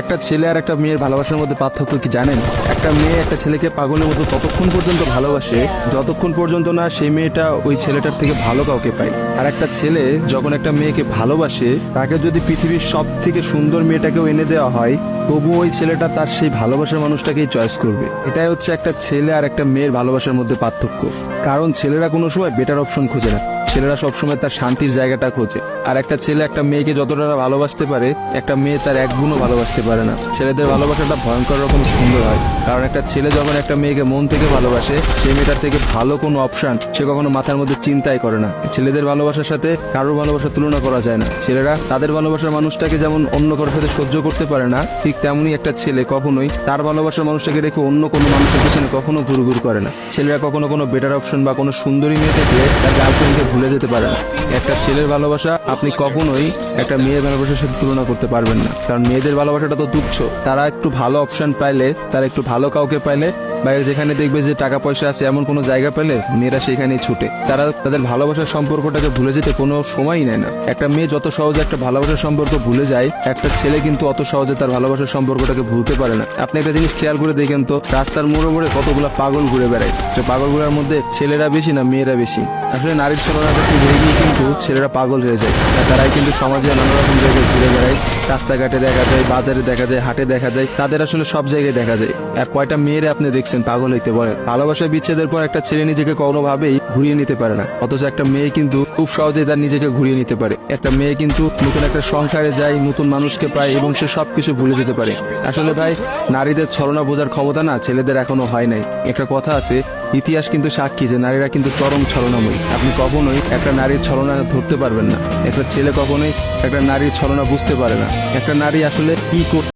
একটা ছেলে আর একটা মেয়ের ভালোবাসার মধ্যে পার্থক্য কি জানেন? একটা মেয়ে একটা ছেলেকে পাগলের মতো ততক্ষণ পর্যন্ত ভালোবাসে যতক্ষণ পর্যন্ত না সেই মেয়েটা ওই ছেলেটার থেকে ভালো কাউকে পায়। আর একটা ছেলে যখন একটা মেয়েকে ভালোবাসে, তাকে যদি পৃথিবীর সব থেকে সুন্দর মেয়েটাকেও এনে দেওয়া হয়, তবু ওই ছেলেটা তার সেই ভালোবাসার মানুষটাকেই চয়েস করবে। এটাই হচ্ছে একটা ছেলে আর একটা মেয়ের ভালোবাসার মধ্যে পার্থক্য। কারণ ছেলেরা কোনো সময় বেটার অপশন খোঁজে না, ছেলেরা সবসময় তার শান্তির জায়গাটা খোঁজে। আর একটা ছেলে একটা মেয়েকে যতটা ভালোবাসতে পারে, একটা মেয়ে তার এক গুণও ভালোবাসতে পারে না। ছেলেদের ভালোবাসাটা ভয়ঙ্কর রকম সুন্দর হয়, কারণ একটা ছেলে যখন একটা মেয়েকে মন থেকে ভালোবাসে, সেই মেয়েটার থেকে ভালো কোনো অপশন সে কখনো মাথার মধ্যে চিন্তাই করে না। ছেলেদের ভালোবাসার সাথে কারোর ভালোবাসার তুলনা করা যায় না। ছেলেরা তাদের ভালোবাসার মানুষটাকে যেমন অন্য কারোর সাথে সহ্য করতে পারে না, ঠিক তেমনি একটা ছেলে কখনোই তার ভালোবাসার মানুষটাকে রেখে অন্য কোনো মানুষের পেছনে কখনো ঘুরঘুর করে না। ছেলেরা কখনো কোনো বেটার অপশন বা কোনো সুন্দরী মেয়ে থেকে তার গার্লফ্রেন্ডকে ভুলে যেতে পারে না। একটা ছেলের ভালোবাসা আপনি কখনোই একটা মেয়ের ভালোবাসার সাথে তুলনা করতে পারবেন না, কারণ মেয়েদের ভালোবাসাটা তো তুচ্ছ। তারা একটু ভালো অপশন পাইলে, তারা একটু ভালো কাউকে পাইলে, বাইরে যেখানে দেখবে যে টাকা পয়সা আছে এমন কোনো জায়গা পেলে মেয়েরা সেখানেই ছুটে। তারা তাদের ভালোবাসার সম্পর্কটাকে ভুলে যেতে কোনো সময়ই নেয় না। একটা মেয়ে যত সহজে একটা ভালোবাসার সম্পর্ক ভুলে যায়, একটা ছেলে কিন্তু অত সহজে তার ভালোবাসার সম্পর্কটাকে ভুলতে পারে না। আপনি একটা জিনিস খেয়াল করে দেখেন তো, রাস্তার মোড়ে মোড়ে কতগুলো পাগল ঘুরে বেড়ায়। যে পাগলগুলোর মধ্যে ছেলেরা বেশি না মেয়েরা বেশি? আসলে নারীর ছলনাটা একটু বেড়ে গিয়ে কিন্তু ছেলেরা পাগল হয়ে যায়। আর তারাই কিন্তু সমাজে নানা রকম জায়গায় ঘুরে বেড়ায়। রাস্তাঘাটে দেখা যায়, বাজারে দেখা যায়, হাটে দেখা যায়, তাদের আসলে সব জায়গায় দেখা যায়। আর কয়টা মেয়েরা আপনি দেখছেন পাগল হইতে বলে? ভালোবাসা বিচ্ছেদের পর একটা ছেলে নিজেকে কোনোভাবেই ঘুরিয়ে নিতে পারে না, অথচ একটা মেয়ে কিন্তু খুব সহজেই তার নিজেকে ঘুরিয়ে নিতে পারে। একটা মেয়ে কিন্তু নতুন একটা সংসারে যায়, নতুন মানুষকে পায় এবং সে সবকিছু ভুলে যেতে পারে। আসলে ভাই, নারীদের ছলনা বোঝার ক্ষমতা না ছেলেদের এখনো হয় নাই। একটা কথা আছে, ইতিহাস কিন্তু সাক্ষী যে নারীরা কিন্তু চরম ছলনাময়ী। আপনি কখনোই একটা নারীর ছলনা ধরতে পারবেন না। একটা ছেলে কখনোই একটা নারীর ছলনা বুঝতে পারে না। একটা নারী আসলে কি করতে